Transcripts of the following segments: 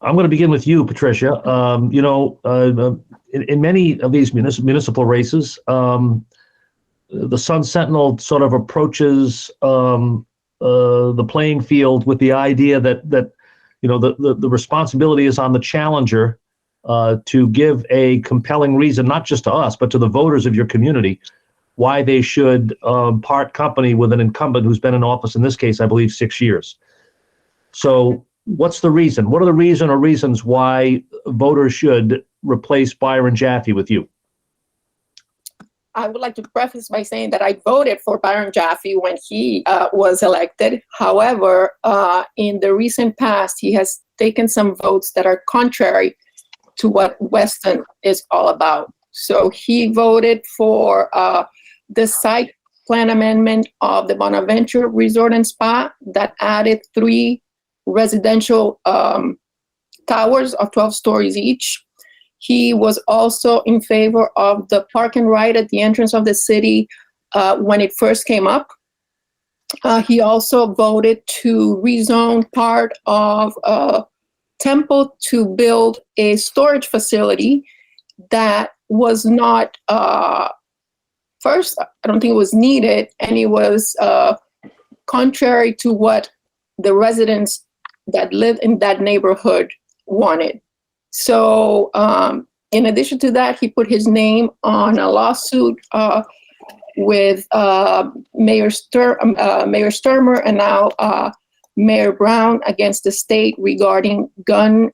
I'm going to begin with you, Patricia. In many of these municipal races, the Sun Sentinel sort of approaches the playing field with the idea that the responsibility is on the challenger to give a compelling reason, not just to us, but to the voters of your community, why they should part company with an incumbent who's been in office, in this case, I believe, 6 years. So what's the reason? What are the reasons why voters should replace Byron Jaffe with you? I would like to preface by saying that I voted for Byron Jaffe when he was elected. However, in the recent past, he has taken some votes that are contrary to what Weston is all about. So he voted for the site plan amendment of the Bonaventure Resort and Spa that added 3 residential towers of 12 stories each. He was also in favor of the park and ride at the entrance of the city when it first came up. He also voted to rezone part of Temple to build a storage facility that was not, first, I don't think it was needed, and it was contrary to what the residents that live in that neighborhood wanted. So in addition to that, he put his name on a lawsuit with Mayor Sturmer and now Mayor Brown against the state regarding gun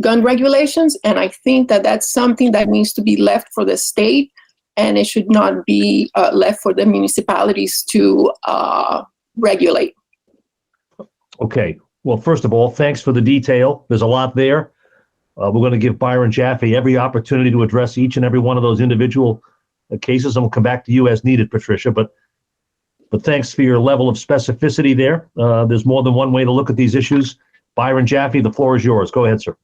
regulations. And I think that that's something that needs to be left for the state, and it should not be left for the municipalities to regulate. Okay. Well, first of all, thanks for the detail. There's a lot there. We're going to give Byron Jaffe every opportunity to address each and every one of those individual cases, and we'll come back to you as needed, Patricia. But thanks for your level of specificity there. There's more than one way to look at these issues. Byron Jaffe, the floor is yours. Go ahead, sir.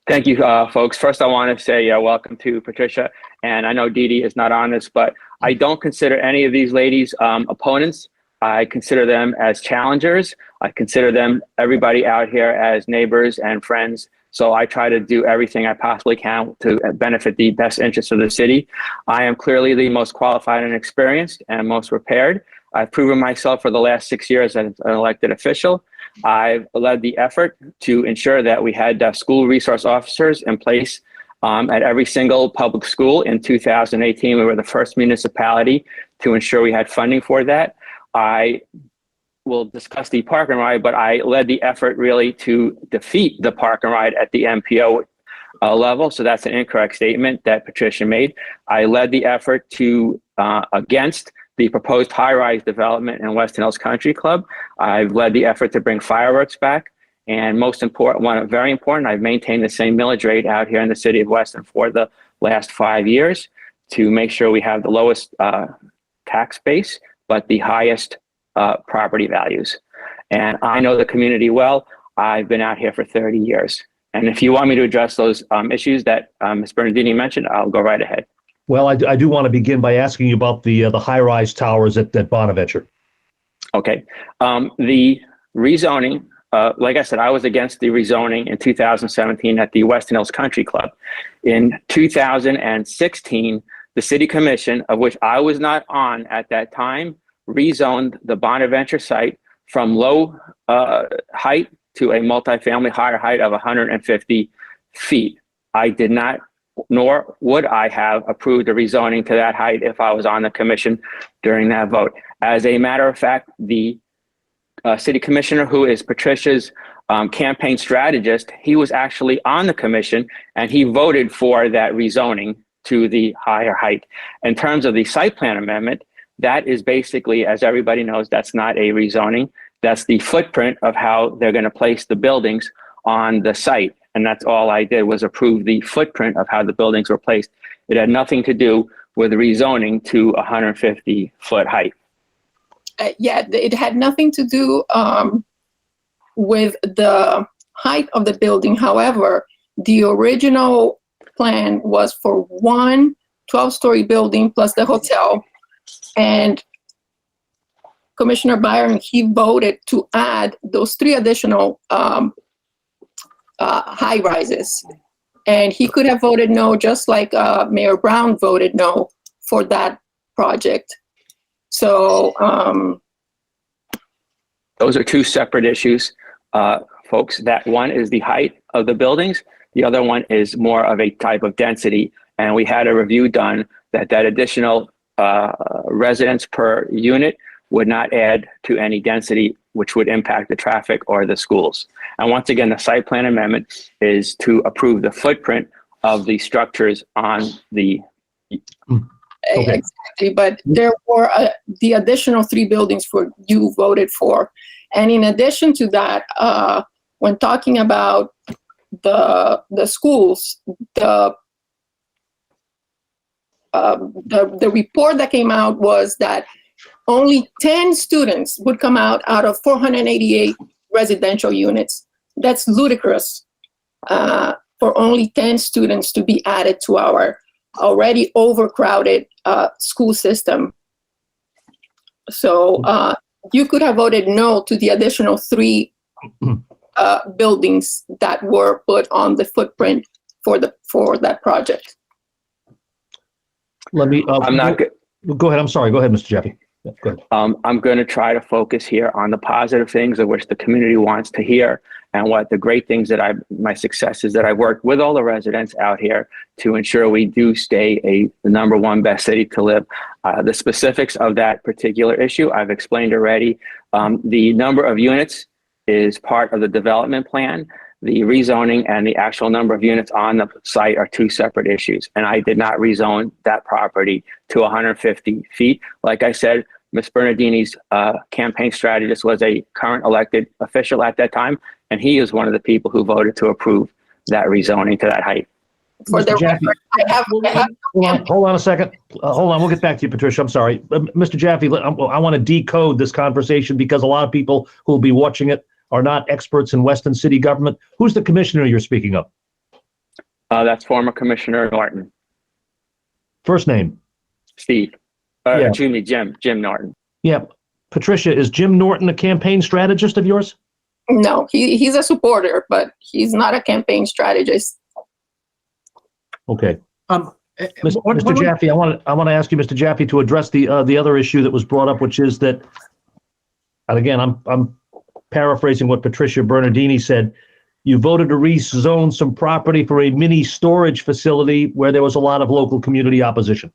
Thank you, folks. First, I want to say welcome to Patricia. And I know Didi is not on this, but I don't consider any of these ladies opponents. I consider them as challengers. I consider them, everybody out here, as neighbors and friends. So I try to do everything I possibly can to benefit the best interests of the city. I am clearly the most qualified and experienced and most prepared. I've proven myself for the last 6 years as an elected official. I've led the effort to ensure that we had school resource officers in place at every single public school. In 2018, we were the first municipality to ensure we had funding for that. I will discuss the park and ride, but I led the effort really to defeat the park and ride at the MPO level. So that's an incorrect statement that Patricia made. I led the effort to against the proposed high-rise development in Weston Hills Country Club. I've led the effort to bring fireworks back. And most important, very important, I've maintained the same millage rate out here in the city of Weston for the last 5 years to make sure we have the lowest tax base, but the highest property values. And I know the community well. I've been out here for 30 years. And if you want me to address those issues that Ms. Bernardini mentioned, I'll go right ahead. Well, I do want to begin by asking you about the high-rise towers at Bonaventure. Okay. The rezoning, like I said, I was against the rezoning in 2017 at the Weston Hills Country Club. In 2016, the City Commission, of which I was not on at that time, rezoned the Bonaventure site from low height to a multifamily higher height of 150 feet. I did not, nor would I have approved a rezoning to that height if I was on the commission during that vote. As a matter of fact, the city commissioner, who is Patricia's campaign strategist, he was actually on the commission and he voted for that rezoning to the higher height. In terms of the site plan amendment, that is basically, as everybody knows, that's not a rezoning. That's the footprint of how they're going to place the buildings on the site. And that's all I did, was approve the footprint of how the buildings were placed. It had nothing to do with rezoning to 150-foot height. Yeah, it had nothing to do with the height of the building. However, the original plan was for one 12-story building plus the hotel. And Commissioner Byron, he voted to add those 3 additional high rises. And he could have voted no, just like Mayor Brown voted no for that project. So those are two separate issues, folks. That one is the height of the buildings. The other one is more of a type of density. And we had a review done that additional residents per unit would not add to any density, which would impact the traffic or the schools. And once again, the site plan amendment is to approve the footprint of the structures on the. Okay. Exactly, but there were the additional 3 buildings you voted for. And in addition to that, when talking about the schools, the report that came out was that only 10 students would come out of 488 residential units. That's ludicrous for only 10 students to be added to our already overcrowded school system. So you could have voted no to the additional 3 buildings that were put on the footprint for that project. Let me. I'm not good. Go ahead. I'm sorry. Go ahead, Mr. Jaffe. Yeah, go ahead. I'm going to try to focus here on the positive things of which the community wants to hear, and what the great things that my successes that I've worked with all the residents out here to ensure we do stay the #1 best city to live. The specifics of that particular issue I've explained already. The number of units is part of the development plan. The rezoning and the actual number of units on the site are 2 separate issues. And I did not rezone that property to 150 feet. Like I said, Ms. Bernardini's campaign strategist was a current elected official at that time, and he is one of the people who voted to approve that rezoning to that height. For the Jaffe, record, hold on a second. Hold on. We'll get back to you, Patricia. I'm sorry. Mr. Jaffe, I want to decode this conversation because a lot of people who will be watching it are not experts in Weston city government. Who's the commissioner you're speaking of? That's former Commissioner Norton. First name? Steve. Yeah. Excuse me, Jim Norton. Yeah. Patricia, is Jim Norton a campaign strategist of yours? No, he's a supporter, but he's not a campaign strategist. Okay. Mr. Jaffe, I want to ask you, Mr. Jaffe, to address the other issue that was brought up, which is that, and again, I'm paraphrasing what Patricia Bernardini said. You voted to rezone some property for a mini storage facility where there was a lot of local community opposition.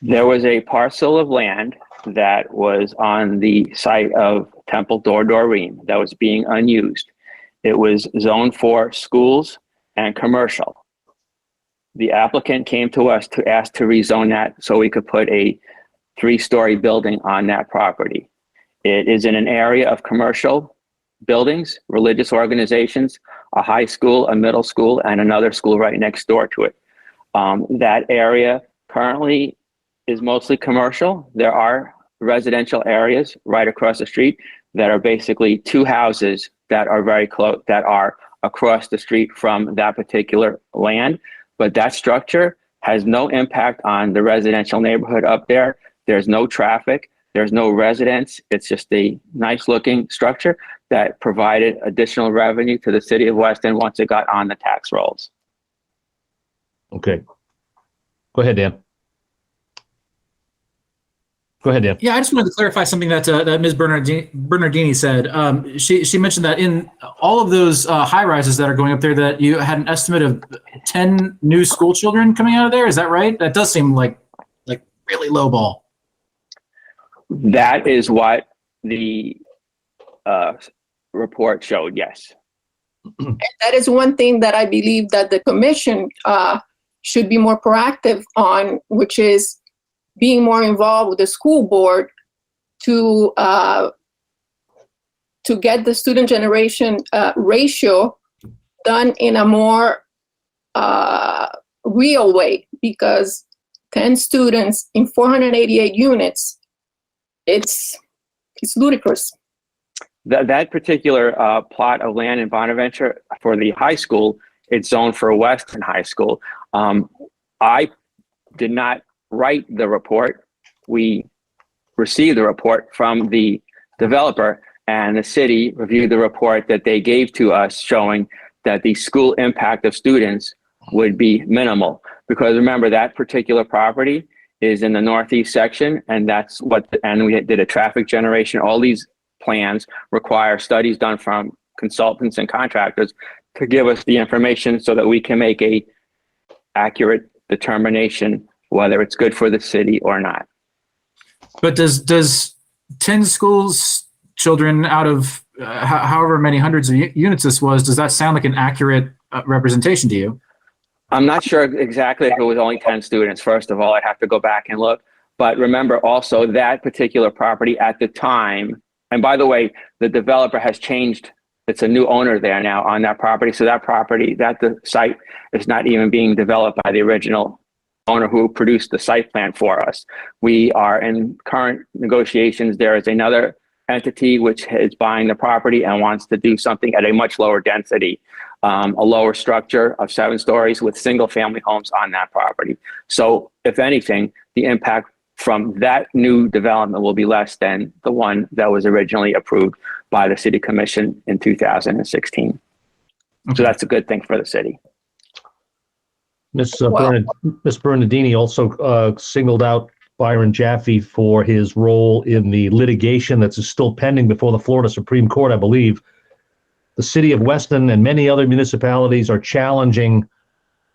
There was a parcel of land that was on the site of Temple Doreen that was being unused. It was zoned for schools and commercial. The applicant came to us to ask to rezone that so we could put a 3-story building on that property. It is in an area of commercial buildings, religious organizations, a high school, a middle school, and another school right next door to it. That area currently is mostly commercial. There are residential areas right across the street that are basically 2 houses that are very close, that are across the street from that particular land. But that structure has no impact on the residential neighborhood up there. There's no traffic. There's no residents. It's just a nice looking structure that provided additional revenue to the city of Weston once it got on the tax rolls. Okay. Go ahead, Dan. Go ahead, Dan. Yeah, I just wanted to clarify something that Ms. Bernardini said. She mentioned that in all of those high rises that are going up there, that you had an estimate of 10 new school children coming out of there. Is that right? That does seem like really low ball. That is what the report showed, yes. And that is one thing that I believe that the commission should be more proactive on, which is being more involved with the school board to get the student generation ratio done in a more real way, because 10 students in 488 units, it's ludicrous. That particular plot of land in Bonaventure for the high school, it's zoned for Weston High School. I did not write the report. We received the report from the developer and the city reviewed the report that they gave to us showing that the school impact of students would be minimal. Because remember, that particular property is in the northeast section, and that's what, and we did a traffic generation. All these plans require studies done from consultants and contractors to give us the information so that we can make a accurate determination whether it's good for the city or not. But does 10 schools, children out of however many hundreds of units this was, does that sound like an accurate representation to you? I'm not sure exactly if it was only 10 students. First of all, I'd have to go back and look. But remember also that particular property at the time, and by the way, the developer has changed. It's a new owner there now on that property. So that property, the site is not even being developed by the original owner who produced the site plan for us. We are in current negotiations. There is another entity which is buying the property and wants to do something at a much lower density, a lower structure of 7 stories with single family homes on that property. So if anything, the impact from that new development will be less than the one that was originally approved by the City Commission in 2016. So that's a good thing for the city. Ms. Bernardini also singled out Byron Jaffe for his role in the litigation that's still pending before the Florida Supreme Court, I believe. The city of Weston and many other municipalities are challenging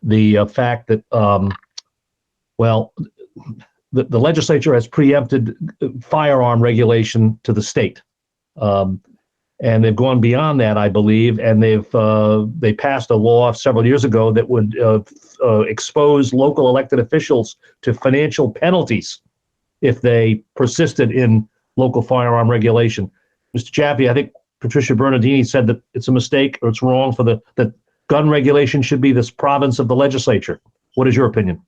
the fact that, the legislature has preempted firearm regulation to the state. And they've gone beyond that, I believe, and they passed a law several years ago that would expose local elected officials to financial penalties if they persisted in local firearm regulation. Mr. Jaffe, I think Patricia Bernardini said that it's a mistake or it's wrong for that gun regulation should be this province of the legislature. What is your opinion?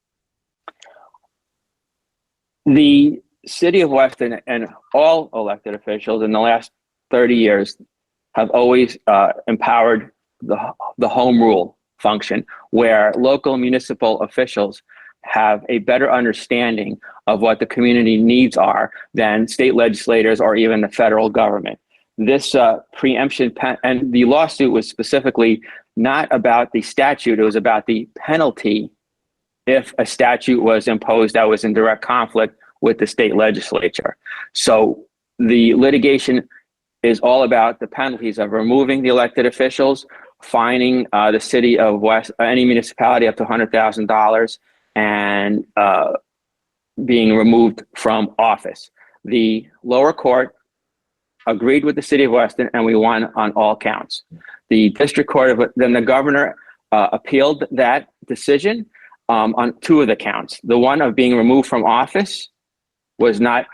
The city of Weston and all elected officials in the last 30 years have always empowered the home rule function, where local municipal officials have a better understanding of what the community needs are than state legislators or even the federal government. This preemption, and the lawsuit was specifically not about the statute, it was about the penalty if a statute was imposed that was in direct conflict with the state legislature. So the litigation is all about the penalties of removing the elected officials, fining the city of any municipality up to $100,000, and being removed from office. The lower court agreed with the city of Weston, and we won on all counts. The district court, then the governor appealed that decision on 2 of the counts. The one of being removed from office was not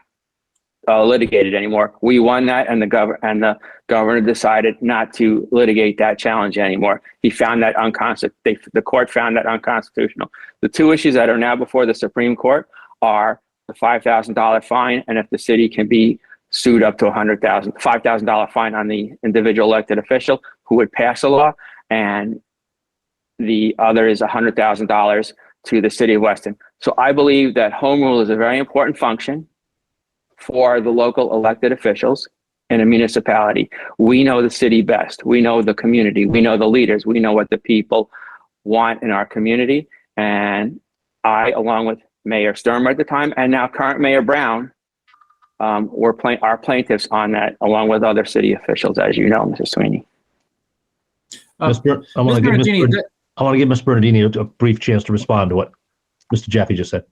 litigated anymore. We won that, and the governor decided not to litigate that challenge anymore. He found that unconstitutional. The court found that unconstitutional. The 2 issues that are now before the Supreme Court are the $5,000 fine, and if the city can be sued up to $5,000 fine on the individual elected official who would pass a law, and the other is $100,000 to the city of Weston. So I believe that home rule is a very important function for the local elected officials in a municipality. We know the city best. We know the community. We know the leaders. We know what the people want in our community. And I, along with Mayor Sturmer at the time, and now current Mayor Brown, our plaintiffs on that, along with other city officials, as you know, Mr. Sweeney. I want to give Ms. Bernardini a brief chance to respond to what Mr. Jaffe just said.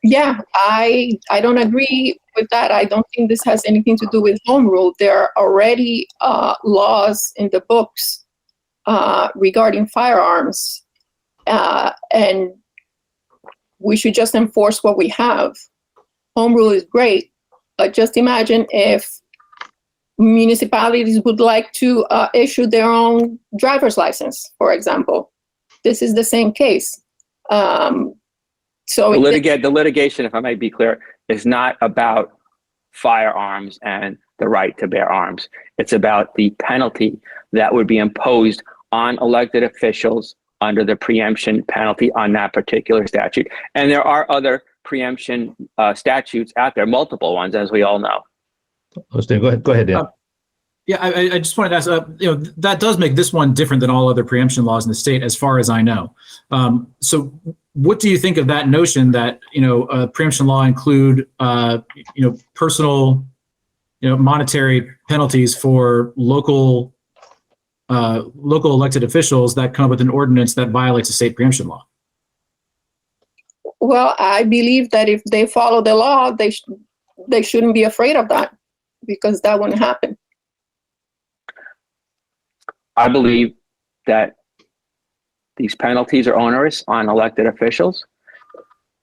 Yeah, I don't agree with that. I don't think this has anything to do with home rule. There are already laws in the books regarding firearms, and we should just enforce what we have. Home rule is great, but just imagine if municipalities would like to issue their own driver's license, for example. This is the same case. So the litigation, if I may be clear, is not about firearms and the right to bear arms. It's about the penalty that would be imposed on elected officials under the preemption penalty on that particular statute. And there are other preemption statutes out there, multiple ones, as we all know. Go ahead, Dan. Yeah, I just wanted to ask, that does make this one different than all other preemption laws in the state, as far as I know. So what do you think of that notion that, preemption law include, personal, monetary penalties for local elected officials that come up with an ordinance that violates a state preemption law? Well, I believe that if they follow the law, they shouldn't be afraid of that, because that wouldn't happen. I believe that these penalties are onerous on elected officials.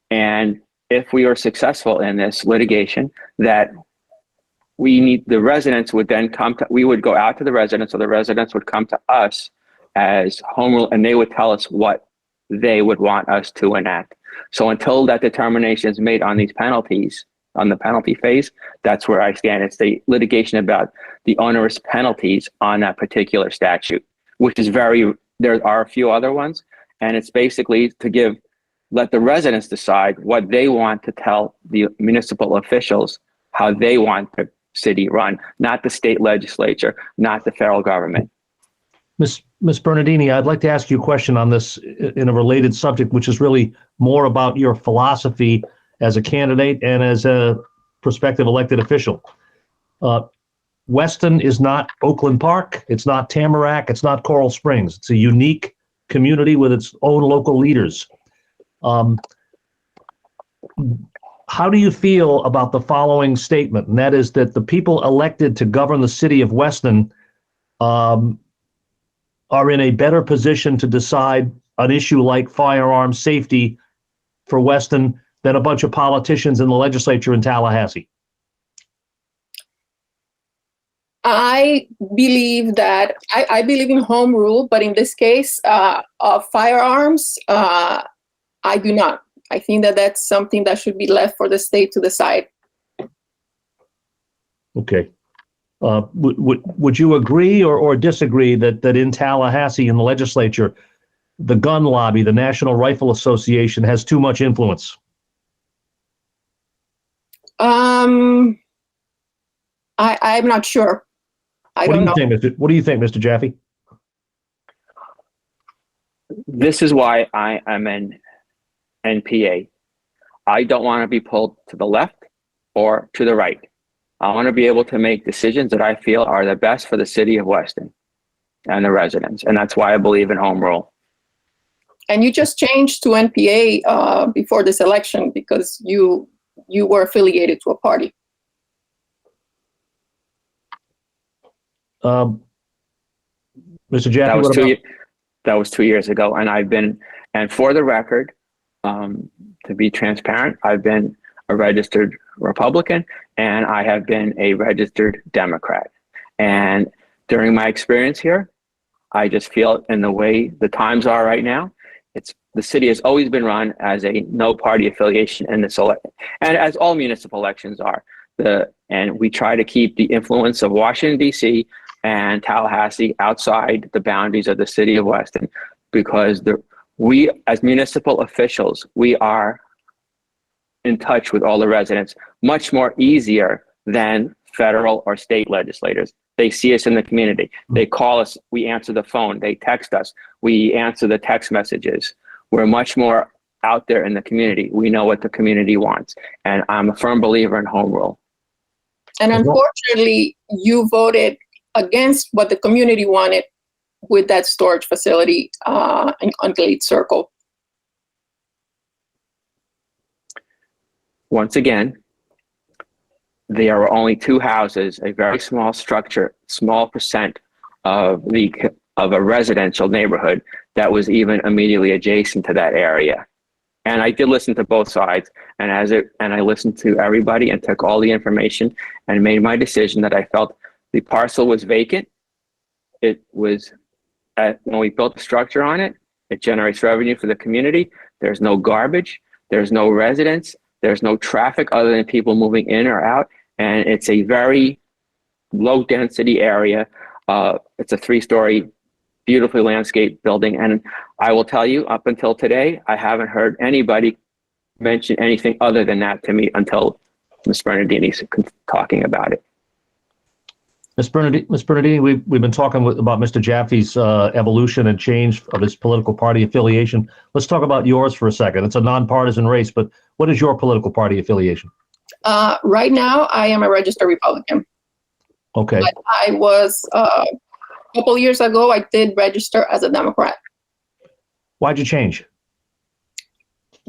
And if we are successful in this litigation, that the residents would then we would go out to the residents, or the residents would come to us as home rule, and they would tell us what they would want us to enact. So until that determination is made on these penalties, on the penalty phase, that's where I stand. It's the litigation about the onerous penalties on that particular statute, which is there are a few other ones. And it's basically to let the residents decide what they want to tell the municipal officials, how they want the city run, not the state legislature, not the federal government. Ms. Bernardini, I'd like to ask you a question on this in a related subject, which is really more about your philosophy as a candidate and as a prospective elected official. Weston is not Oakland Park. It's not Tamarack. It's not Coral Springs. It's a unique community with its own local leaders. How do you feel about the following statement? And that is that the people elected to govern the city of Weston are in a better position to decide an issue like firearm safety for Weston than a bunch of politicians in the legislature in Tallahassee? I believe that I believe in home rule, but in this case of firearms, I do not. I think that that's something that should be left for the state to decide. Okay. Would you agree or disagree that in Tallahassee in the legislature, the gun lobby, the National Rifle Association, has too much influence? I'm not sure. I don't know. What do you think, Mr. Jaffe? This is why I am an NPA. I don't want to be pulled to the left or to the right. I want to be able to make decisions that I feel are the best for the city of Weston and the residents. And that's why I believe in home rule. And you just changed to NPA before this election because you were affiliated to a party. Mr. Jaffe, that was 2 years ago. And for the record, to be transparent, I've been a registered Republican and I have been a registered Democrat. And during my experience here, I just feel in the way the times are right now, the city has always been run as a no party affiliation in this election, and as all municipal elections are. And we try to keep the influence of Washington, D.C. and Tallahassee outside the boundaries of the city of Weston, because we as municipal officials, we are in touch with all the residents much more easier than federal or state legislators. They see us in the community. They call us, we answer the phone, they text us, we answer the text messages. We're much more out there in the community. We know what the community wants. And I'm a firm believer in home rule. And unfortunately, you voted against what the community wanted with that storage facility on Glade Circle. Once again, there are only two houses, a very small structure, small percent of a residential neighborhood that was even immediately adjacent to that area. And I did listen to both sides, and I listened to everybody and took all the information and made my decision that I felt the parcel was vacant. It was, when we built the structure on it, it generates revenue for the community. There's no garbage, there's no residents, there's no traffic other than people moving in or out. And it's a very low density area. It's a 3-story, beautifully landscaped building. And I will tell you, up until today, I haven't heard anybody mention anything other than that to me until Ms. Bernardini's talking about it. Ms. Bernardini, we've been talking about Mr. Jaffe's evolution and change of his political party affiliation. Let's talk about yours for a second. It's a nonpartisan race, but what is your political party affiliation? Right now, I am a registered Republican. Okay. But I was, a couple years ago, I did register as a Democrat. Why'd you change?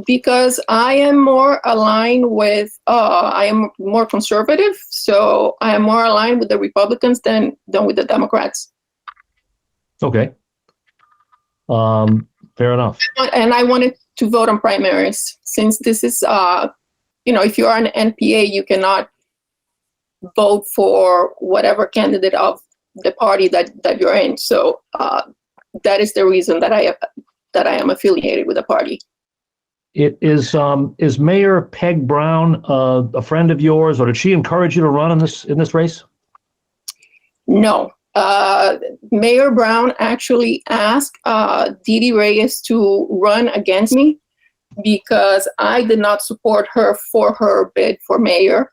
Because I am more aligned with, I am more conservative, so I am more aligned with the Republicans than with the Democrats. Okay. Fair enough. And I wanted to vote on primaries, since this is, if you are an NPA, you cannot vote for whatever candidate of the party that you're in. So that is the reason that I am affiliated with the party. It is Mayor Peg Brown a friend of yours, or did she encourage you to run in this race? No. Mayor Brown actually asked Didi Reyes to run against me because I did not support her for her bid for mayor.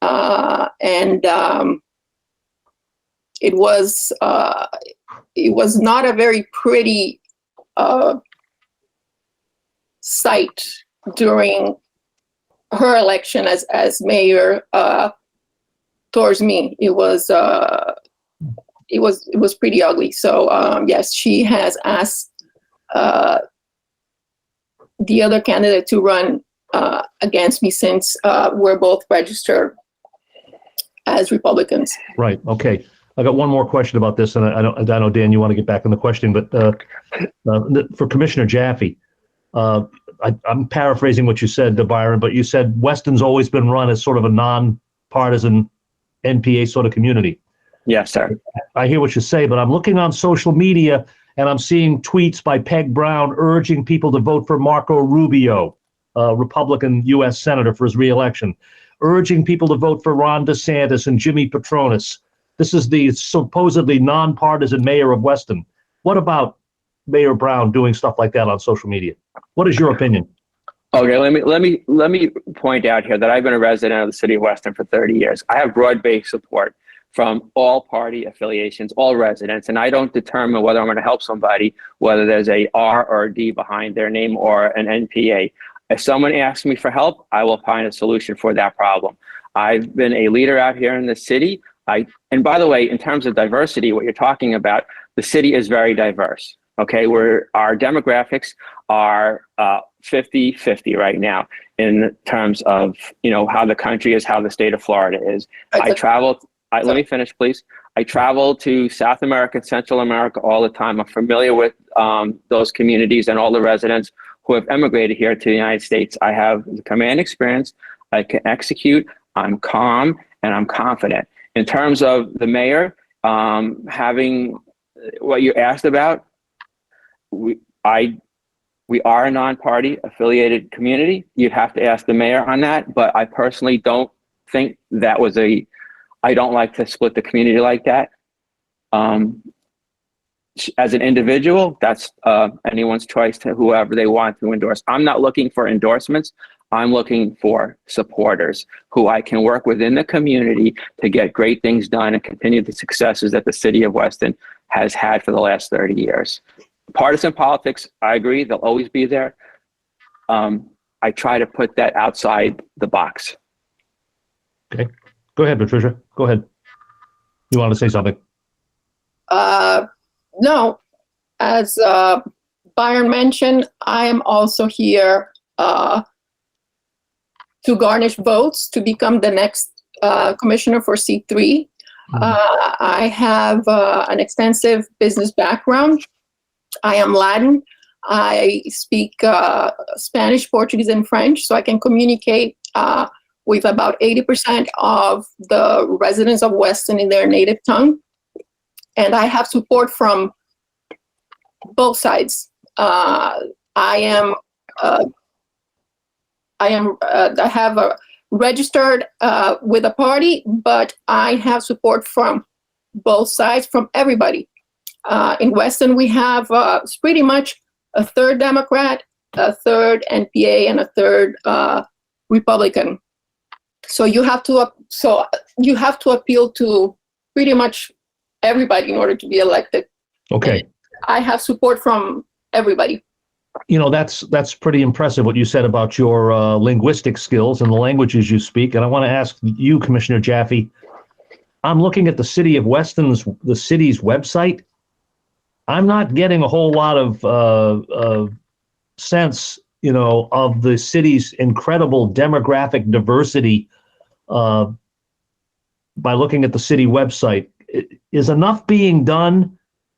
And it was not a very pretty sight during her election as mayor towards me. It was pretty ugly. So yes, she has asked the other candidate to run against me, since we're both registered as Republicans. Right. Okay. I got one more question about this, and I know Dan, you want to get back on the question, but for Commissioner Jaffe, I'm paraphrasing what you said, Byron, but you said Weston's always been run as sort of a non-partisan NPA sort of community. Yes, sir. I hear what you say, but I'm looking on social media and I'm seeing tweets by Peg Brown urging people to vote for Marco Rubio, Republican U.S. Senator, for his reelection, urging people to vote for Ron DeSantis and Jimmy Patronis. This is the supposedly nonpartisan mayor of Weston. What about Mayor Brown doing stuff like that on social media? What is your opinion? Okay, let me point out here that I've been a resident of the city of Weston for 30 years. I have broad-based support from all party affiliations, all residents, and I don't determine whether I'm going to help somebody, whether there's a R or a D behind their name or an NPA. If someone asks me for help, I will find a solution for that problem. I've been a leader out here in the city. And by the way, in terms of diversity, what you're talking about, the city is very diverse. Okay, our demographics are 50-50 right now in terms of how the country is, how the state of Florida is. Let me finish, please. I travel to South America and Central America all the time. I'm familiar with those communities and all the residents who have emigrated here to the United States. I have the command experience. I can execute. I'm calm and I'm confident. In terms of the mayor, having what you asked about, we are a non-party affiliated community. You'd have to ask the mayor on that, but I personally don't think that was I don't like to split the community like that. As an individual, that's anyone's choice to whoever they want to endorse. I'm not looking for endorsements. I'm looking for supporters who I can work within the community to get great things done and continue the successes that the city of Weston has had for the last 30 years. Partisan politics, I agree, they'll always be there. I try to put that outside the box. Okay. Go ahead, Patricia. Go ahead. You want to say something? No. As Byron mentioned, I am also here to garnish votes to become the next commissioner for C3. I have an extensive business background. I am Latin. I speak Spanish, Portuguese, and French, so I can communicate with about 80% of the residents of Weston in their native tongue. And I have support from both sides. I have registered with a party, but I have support from both sides, from everybody. In Weston, we have pretty much a third Democrat, a third NPA, and a third Republican. So you have to appeal to pretty much everybody in order to be elected. Okay. I have support from everybody. You know, that's pretty impressive what you said about your linguistic skills and the languages you speak. And I want to ask you, Commissioner Jaffe, I'm looking at the city's website. I'm not getting a whole lot of sense, you know, of the city's incredible demographic diversity by looking at the city website. Is enough being done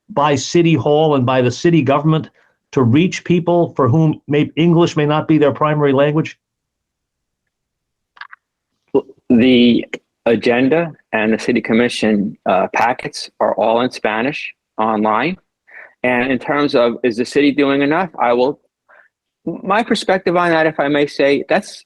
by City Hall and by the city government to reach people for whom English may not be their primary language? The agenda and the city commission packets are all in Spanish online. And in terms of, is the city doing enough? My perspective on that, if I may say, that's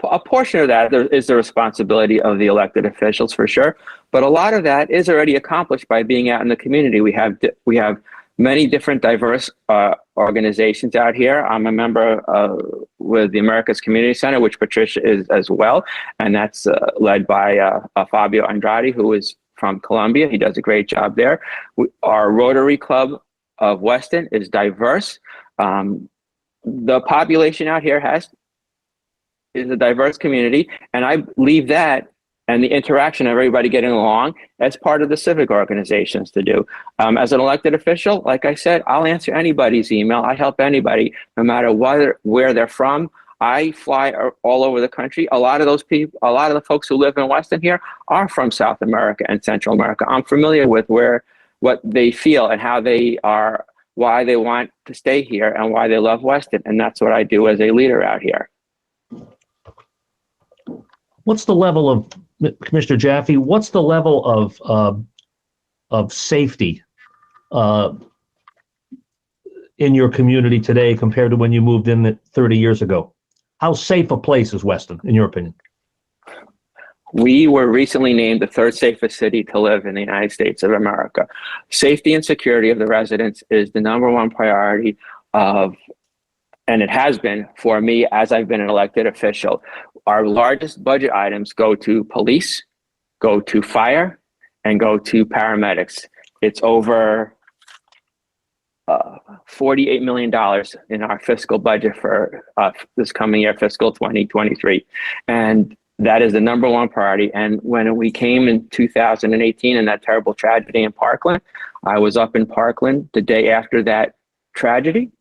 a portion of that is the responsibility of the elected officials for sure. But a lot of that is already accomplished by being out in the community. We have many different diverse organizations out here. I'm a member with the Americas Community Center, which Patricia is as well. And that's led by Fabio Andrade, who is from Colombia. He does a great job there. Our Rotary Club of Weston is diverse. The population out here is a diverse community, and I leave that and the interaction of everybody getting along as part of the civic organizations to do. As an elected official, like I said, I'll answer anybody's email. I help anybody, no matter where they're from. I fly all over the country. A lot of those people, a lot of the folks who live in Weston here are from South America and Central America. I'm familiar with what they feel and how they are, why they want to stay here and why they love Weston. And that's what I do as a leader out here. What's the level of, Commissioner Jaffe, what's the level of safety in your community today compared to when you moved in 30 years ago? How safe a place is Weston, in your opinion? We were recently named the third safest city to live in the United States of America. Safety and security of the residents is the number one priority and it has been for me as I've been an elected official. Our largest budget items go to police, go to fire, and go to paramedics. It's over $48 million in our fiscal budget for this coming year, fiscal 2023. And that is the number one priority. And when we came in 2018 and that terrible tragedy in Parkland, I was up in Parkland the day after that tragedy.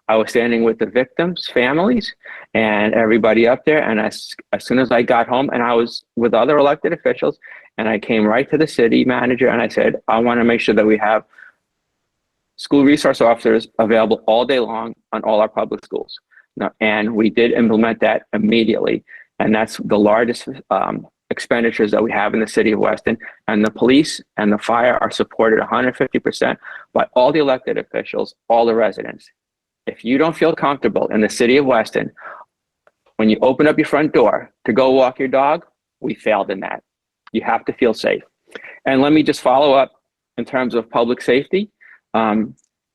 I was standing with the victims' families and everybody up there. And as soon as I got home, and I was with other elected officials, and I came right to the city manager and I said, I want to make sure that we have school resource officers available all day long on all our public schools. And we did implement that immediately. And that's the largest expenditures that we have in the city of Weston. And the police and the fire are supported 150% by all the elected officials, all the residents. If you don't feel comfortable in the city of Weston, when you open up your front door to go walk your dog, we failed in that. You have to feel safe. And let me just follow up in terms of public safety. I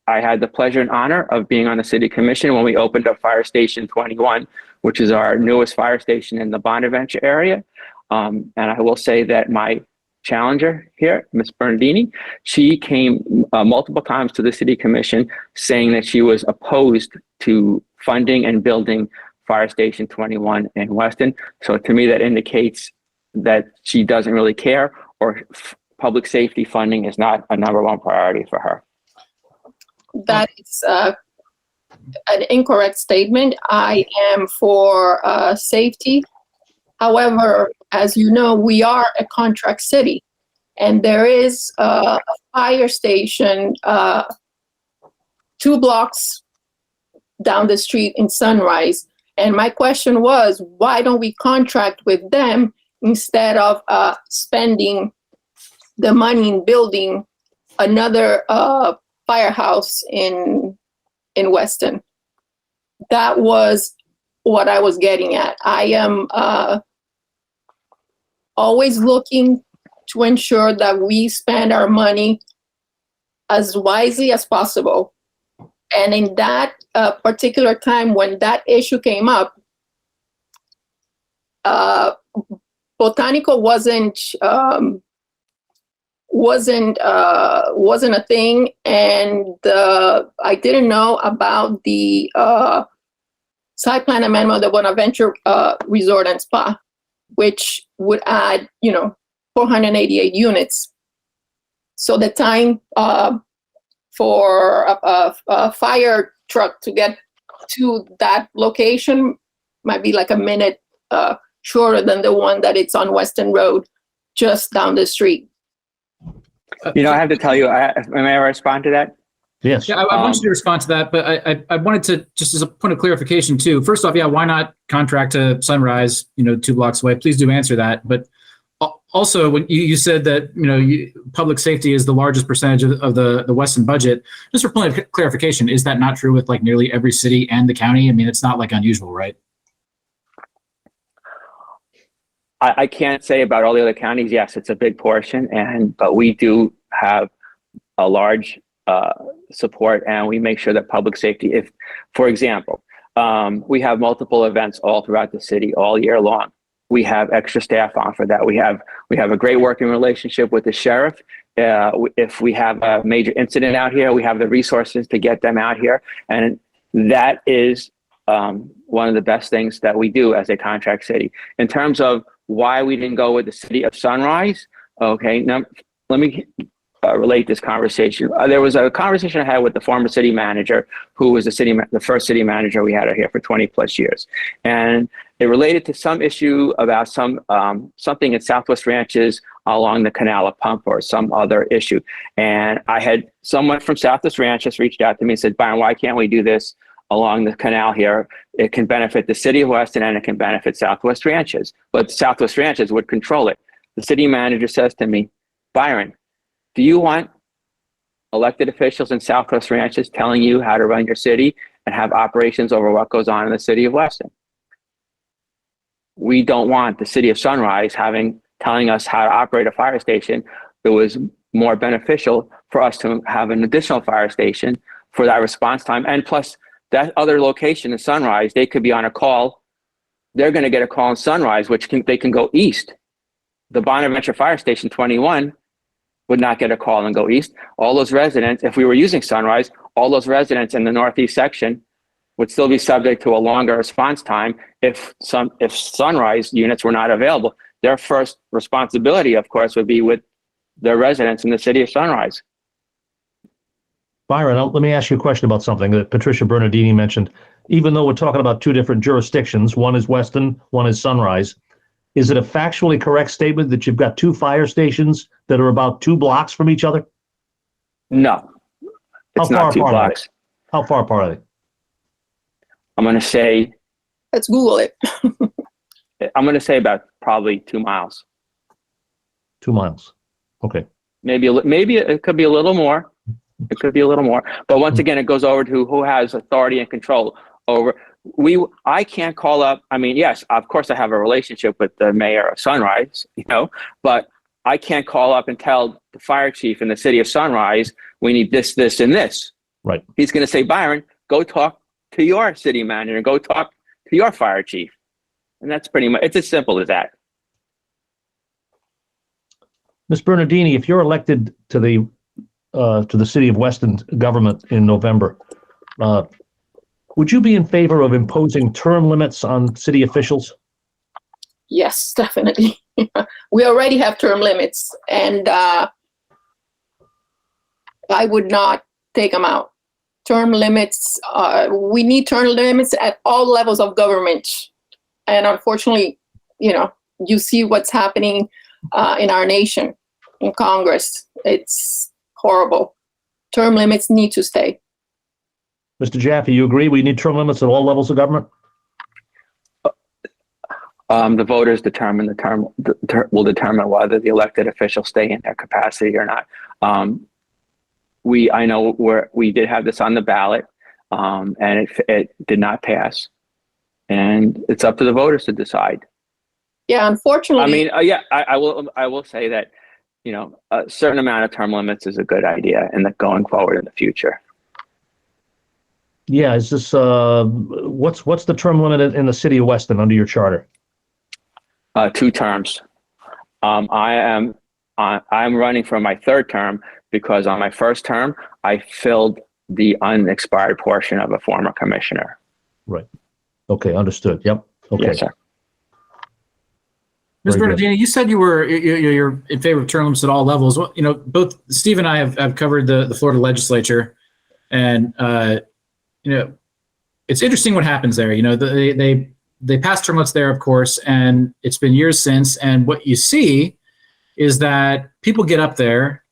had the pleasure and honor of being on the city commission when we opened up Fire Station 21, which is our newest fire station in the Bonaventure area. And I will say that my challenger here, Ms. Bernardini, she came multiple times to the city commission saying that she was opposed to funding and building Fire Station 21 in Weston. So to me, that indicates that she doesn't really care, or public safety funding is not a number one priority for her. That is an incorrect statement. I am for safety. However, as you know, we are a contract city, and there is a fire station 2 blocks down the street in Sunrise. And my question was, why don't we contract with them instead of spending the money in building another firehouse in Weston? That was what I was getting at. I am always looking to ensure that we spend our money as wisely as possible. And in that particular time when that issue came up, Botanical wasn't wasn't a thing, and I didn't know about the site plan amendment of the Bonaventure Resort and Spa, which would add 488 units. So the time for a fire truck to get to that location might be like a minute shorter than the one that it's on Weston Road, just down the street. I have to tell you, may I respond to that? Yes. Yeah, I want you to respond to that, but I wanted to, just as a point of clarification too. First off, yeah, why not contract to Sunrise, 2 blocks away? Please do answer that. But also, when you said that, public safety is the largest percentage of the Weston budget, just for point of clarification, is that not true with like nearly every city and the county? I mean, it's not like unusual, right? I can't say about all the other counties. Yes, it's a big portion, but we do have a large support, and we make sure that public safety, if, for example, we have multiple events all throughout the city all year long. We have extra staff on for that. We have a great working relationship with the sheriff. If we have a major incident out here, we have the resources to get them out here, and that is one of the best things that we do as a contract city. In terms of why we didn't go with the city of Sunrise, okay, now let me relate this conversation. There was a conversation I had with the former city manager, who was the first city manager we had here for 20 plus years. And it related to some issue about something in Southwest Ranches along the Canal of Pump or some other issue. And I had someone from Southwest Ranches reached out to me and said, Byron, why can't we do this along the canal here? It can benefit the city of Weston and it can benefit Southwest Ranches, but Southwest Ranches would control it. The city manager says to me, Byron, do you want elected officials in Southwest Ranches telling you how to run your city and have operations over what goes on in the city of Weston? We don't want the city of Sunrise telling us how to operate a fire station. It was more beneficial for us to have an additional fire station for that response time. And plus, that other location in Sunrise, they could be on a call. They're going to get a call in Sunrise, they can go east. The Bonaventure Fire Station 21 would not get a call and go east. All those residents, if we were using Sunrise, all those residents in the northeast section would still be subject to a longer response time if Sunrise units were not available. Their first responsibility, of course, would be with their residents in the city of Sunrise. Byron, let me ask you a question about something that Patricia Bernardini mentioned. Even though we're talking about 2 different jurisdictions, one is Weston, one is Sunrise, is it a factually correct statement that you've got 2 fire stations that are about 2 blocks from each other? No, it's not 2 blocks. How far apart are they? I'm going to say... Let's Google it. I'm going to say about probably 2 miles. 2 miles. Okay. Maybe it could be a little more. It could be a little more. But once again, it goes over to who has authority and control over. I can't call up. I mean, yes, of course I have a relationship with the mayor of Sunrise, but I can't call up and tell the fire chief in the city of Sunrise, we need this, this, and this. Right. He's going to say, Byron, go talk to your city manager, go talk to your fire chief. And that's pretty much, it's as simple as that. Ms. Bernardini, if you're elected to the city of Weston government in November, would you be in favor of imposing term limits on city officials? Yes, definitely. We already have term limits, and I would not take them out. Term limits, we need term limits at all levels of government. And unfortunately, you see what's happening in our nation, in Congress. It's horrible. Term limits need to stay. Mr. Jaffe, you agree we need term limits at all levels of government? The voters determine will determine whether the elected officials stay in their capacity or not. I know we did have this on the ballot, and it did not pass, and it's up to the voters to decide. Yeah, unfortunately. I mean, I will say that a certain amount of term limits is a good idea going forward in the future. Yeah, is this what's the term limit in the city of Weston under your charter? 2 terms. I am I'm running for my third term because on my first term, I filled the unexpired portion of a former commissioner. Right. Okay, understood. Yep. Okay. Yes, sir. Ms. Very good. Bernardini, you said you're in favor of term limits at all levels. Well, both Steve and I have covered the Florida legislature, and it's interesting what happens there. They pass term limits there, of course, and it's been years since. And what you see is that people get up there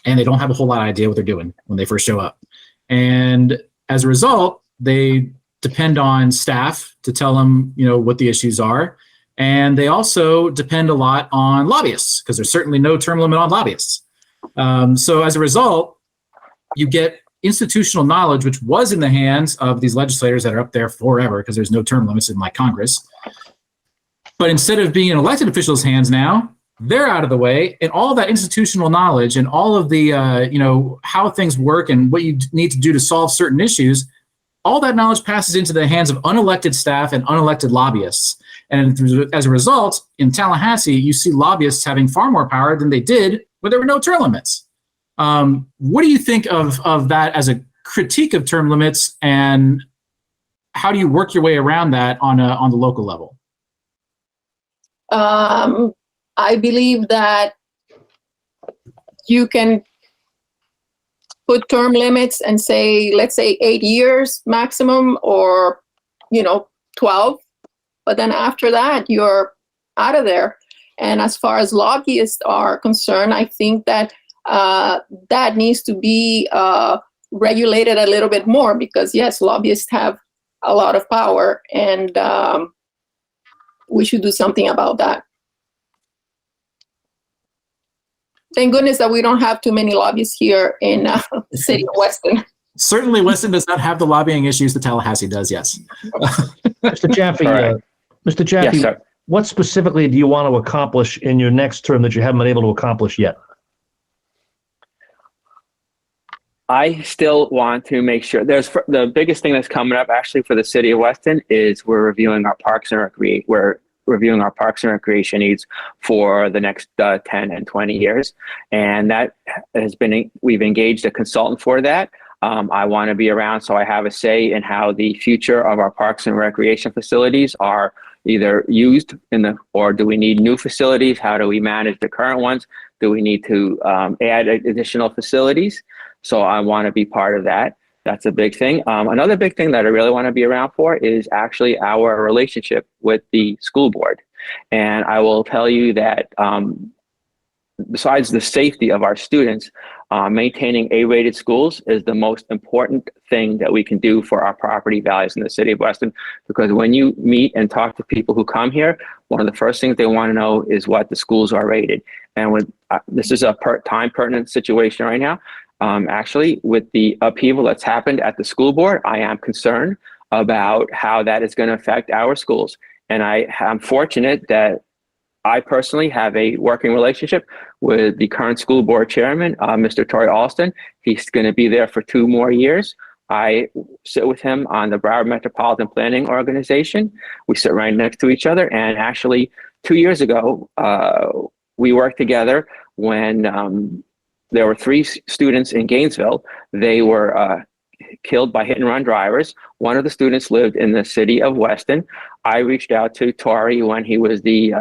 and they don't have a whole lot of idea what they're doing when they first show up, and as a result, they depend on staff to tell them what the issues are. And they also depend a lot on lobbyists because there's certainly no term limit on lobbyists. So as a result, you get institutional knowledge, which was in the hands of these legislators that are up there forever because there's no term limits in Congress. But instead of being in elected officials' hands now, they're out of the way, and all that institutional knowledge and all of the how things work and what you need to do to solve certain issues, all that knowledge passes into the hands of unelected staff and unelected lobbyists. And as a result, in Tallahassee, you see lobbyists having far more power than they did when there were no term limits. What do you think of that as a critique of term limits, and how do you work your way around that on the local level? I believe that you can put term limits and say, let's say 8 years maximum, or 12. But then after that, you're out of there. And as far as lobbyists are concerned, I think that that needs to be regulated a little bit more because, yes, lobbyists have a lot of power, and we should do something about that. Thank goodness that we don't have too many lobbyists here in the city of Weston. Certainly, Weston does not have the lobbying issues that Tallahassee does, yes. Mr. Jaffe, Mr. Jaffe, Yes, sir. what specifically do you want to accomplish in your next term that you haven't been able to accomplish yet? I still want to make sure the biggest thing that's coming up actually for the city of Weston is we're reviewing our parks and recreation needs for the next 10 and 20 years. And that we've engaged a consultant for that. I want to be around so I have a say in how the future of our parks and recreation facilities are either used or do we need new facilities? How do we manage the current ones? Do we need to add additional facilities? So I want to be part of that. That's a big thing. Another big thing that I really want to be around for is actually our relationship with the school board. And I will tell you that besides the safety of our students, maintaining A-rated schools is the most important thing that we can do for our property values in the city of Weston. Because when you meet and talk to people who come here, one of the first things they want to know is what the schools are rated. And this is a time pertinent situation right now. Actually, with the upheaval that's happened at the school board, I am concerned about how that is going to affect our schools. And I'm fortunate that I personally have a working relationship with the current school board chairman, Mr. Torrey Alston. He's going to be there for 2 more years. I sit with him on the Broward Metropolitan Planning Organization. We sit right next to each other. And actually, 2 years ago, we worked together when there were 3 students in Gainesville. They were killed by hit-and-run drivers. One of the students lived in the city of Weston. I reached out to Torrey when he was the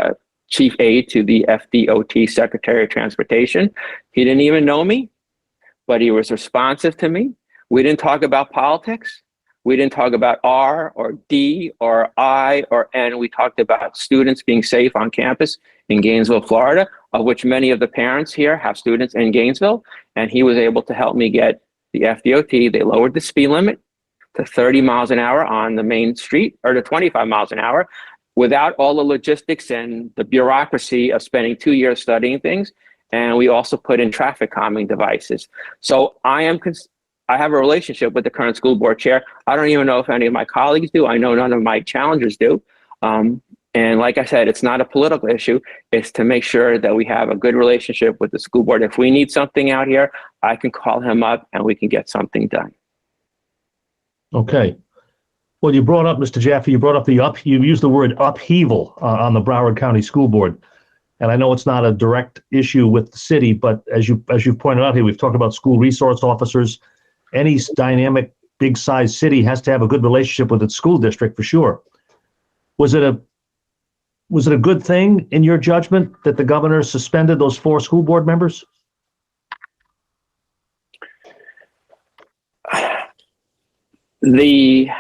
chief aide to the FDOT Secretary of Transportation. He didn't even know me, but he was responsive to me. We didn't talk about politics. We didn't talk about R or D or I or N. We talked about students being safe on campus in Gainesville, Florida, of which many of the parents here have students in Gainesville. And he was able to help me get the FDOT. They lowered the speed limit to 30 miles an hour on the main street, or to 25 miles an hour, without all the logistics and the bureaucracy of spending 2 years studying things. And we also put in traffic calming devices. So I have a relationship with the current school board chair. I don't even know if any of my colleagues do. I know none of my challengers do. And like I said, it's not a political issue. It's to make sure that we have a good relationship with the school board. If we need something out here, I can call him up and we can get something done. Okay. Well, you brought up, Mr. Jaffe, you used the word upheaval on the Broward County School Board. and I know it's not a direct issue with the city, but as you've pointed out here, we've talked about school resource officers. Any dynamic, big-sized city has to have a good relationship with its school district for sure. Was it a good thing in your judgment that the governor suspended those 4 school board members? The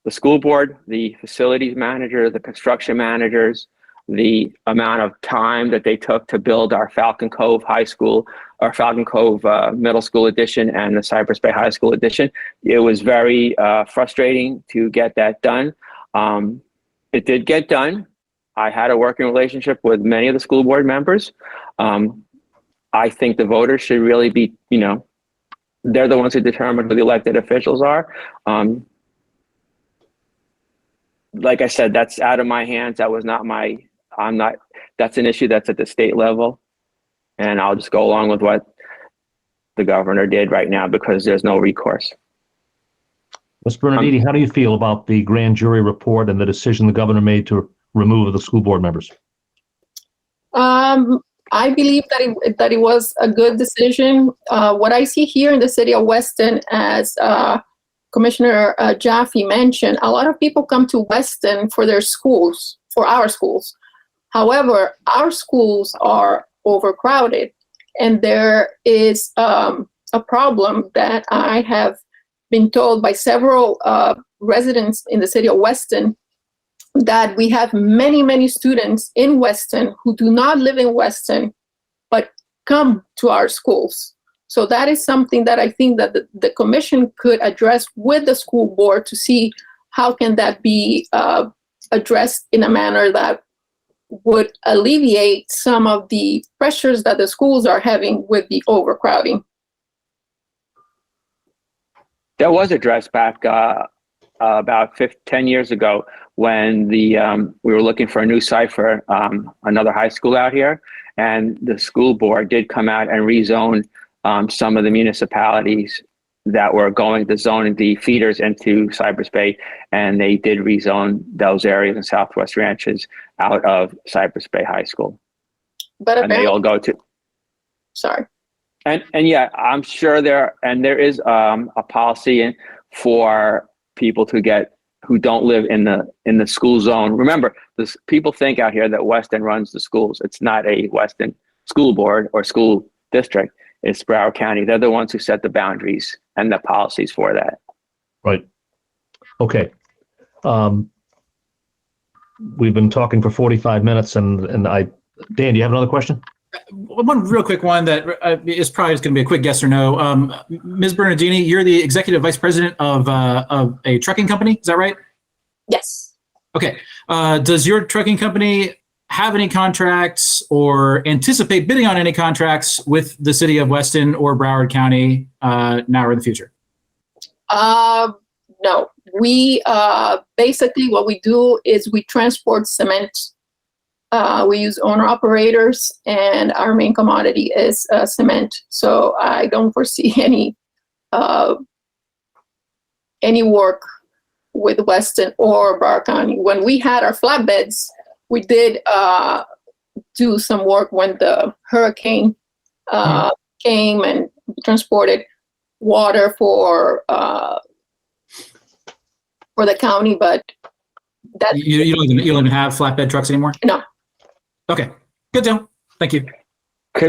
school board, the facilities manager, the construction managers, the amount of time that they took to build our Falcon Cove High School, our Falcon Cove Middle School Edition and the Cypress Bay High School Edition. It was very frustrating to get that done. It did get done. I had a working relationship with many of the school board members. I think the voters should really be, they're the ones who determine who the elected officials are. Like I said, that's out of my hands. That was not that's an issue that's at the state level. And I'll just go along with what the governor did right now because there's no recourse. Ms. Bernardini, how do you feel about the grand jury report and the decision the governor made to remove the school board members? I believe that it was a good decision. What I see here in the city of Weston, as Commissioner Jaffe mentioned, a lot of people come to Weston for their schools, for our schools. However, our schools are overcrowded, and there is a problem that I have been told by several residents in the city of Weston, that we have many, many students in Weston who do not live in Weston, but come to our schools. So that is something that I think that the commission could address with the school board to see how can that be addressed in a manner that would alleviate some of the pressures that the schools are having with the overcrowding. That was addressed back about 10 years ago when we were looking for a new site for another high school out here, and the school board did come out and rezone some of the municipalities that were going to zone the feeders into Cypress Bay, and they did rezone those areas in Southwest Ranches out of Cypress Bay High School. But and they all go to. Sorry. And yeah, I'm sure there is a policy for people who don't live in the school zone. Remember, people think out here that Weston runs the schools. It's not a Weston school board or school district. It's Broward County. They're the ones who set the boundaries and the policies for that. Right. Okay. We've been talking for 45 minutes, and Dan, do you have another question? One real quick one that is probably just going to be a quick yes or no. Ms. Bernardini, you're the executive vice president of a trucking company. Is that right? Yes. Okay. Does your trucking company have any contracts or anticipate bidding on any contracts with the city of Weston or Broward County now or in the future? No. We basically what we do is we transport cement. We use owner-operators, and our main commodity is cement. So I don't foresee any work with Weston or Broward County. When we had our flatbeds, we did do some work when the hurricane came and transported water for the county, but that you don't even have flatbed trucks anymore? No. Okay, good deal. Thank you.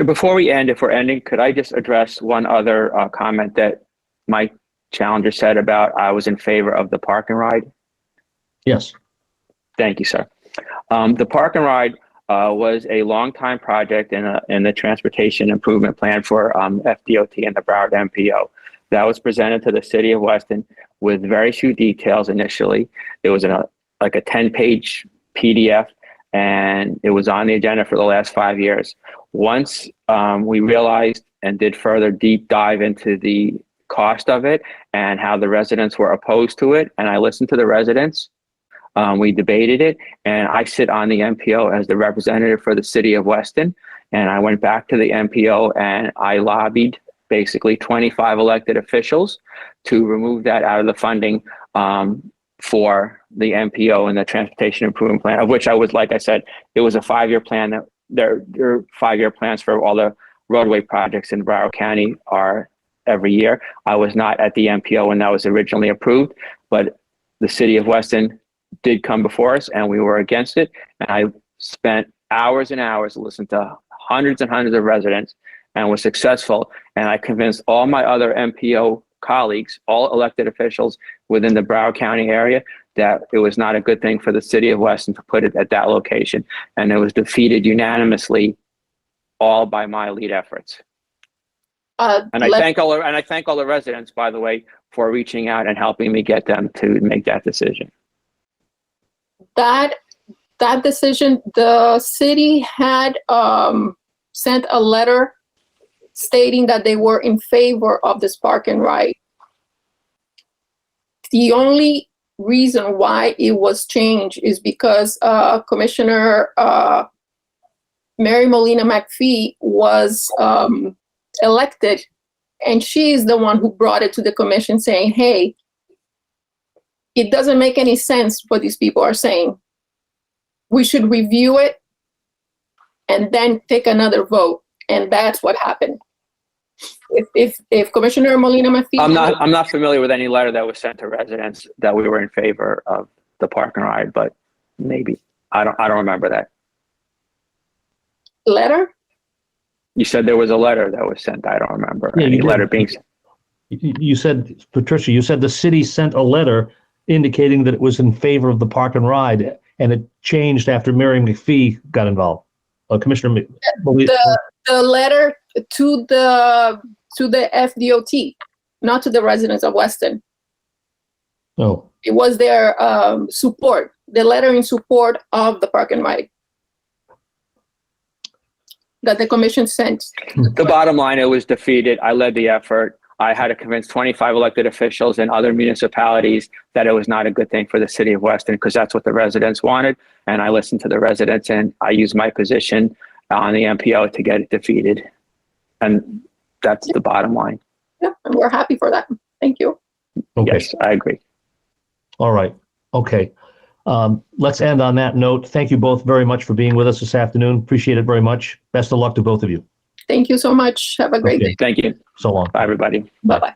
Before we end, if we're ending, could I just address one other comment that my challenger said about I was in favor of the park and ride? Yes. Thank you, sir. The park and ride was a long-time project in the transportation improvement plan for FDOT and the Broward MPO. That was presented to the city of Weston with very few details initially. It was like a 10-page PDF, and it was on the agenda for the last 5 years. Once we realized and did further deep dive into the cost of it and how the residents were opposed to it, and I listened to the residents, we debated it, and I sit on the MPO as the representative for the city of Weston, and I went back to the MPO and I lobbied basically 25 elected officials to remove that out of the funding for the MPO and the Transportation Improvement Plan, of which I was, like I said, it was a 5-year plan. That there are 5-year plans for all the roadway projects in Broward County are every year. I was not at the MPO when that was originally approved, but the city of Weston did come before us and we were against it. And I spent hours and hours listening to hundreds and hundreds of residents and was successful. And I convinced all my other MPO colleagues, all elected officials within the Broward County area, that it was not a good thing for the city of Weston to put it at that location. And it was defeated unanimously, all by my lead efforts. And I thank all the residents, by the way, for reaching out and helping me get them to make that decision. That decision, the city had sent a letter stating that they were in favor of this park and ride. The only reason why it was changed is because Commissioner Mary Molina McPhee was elected, and she is the one who brought it to the commission saying, hey, it doesn't make any sense what these people are saying. We should review it and then take another vote. And that's what happened. If Commissioner Molina McPhee— I'm not familiar with any letter that was sent to residents that we were in favor of the park and ride, but maybe I don't remember that. Letter? You said there was a letter that was sent. I don't remember any letter being sent. You said, Patricia, you said the city sent a letter indicating that it was in favor of the park and ride, and it changed after Mary McPhee got involved. Commissioner the letter to the FDOT, not to the residents of Weston. Oh. It was their support, the letter in support of the park and ride that the commission sent. The bottom line, it was defeated. I led the effort. I had to convince 25 elected officials in other municipalities that it was not a good thing for the city of Weston, because that's what the residents wanted. And I listened to the residents and I used my position on the MPO to get it defeated. And that's the bottom line. Yeah, and we're happy for that. Thank you. Okay. Yes, I agree. All right. Okay. Let's end on that note. Thank you both very much for being with us this afternoon. Appreciate it very much. Best of luck to both of you. Thank you so much. Have a great day. Thank you. So long. Bye, everybody. Bye-bye.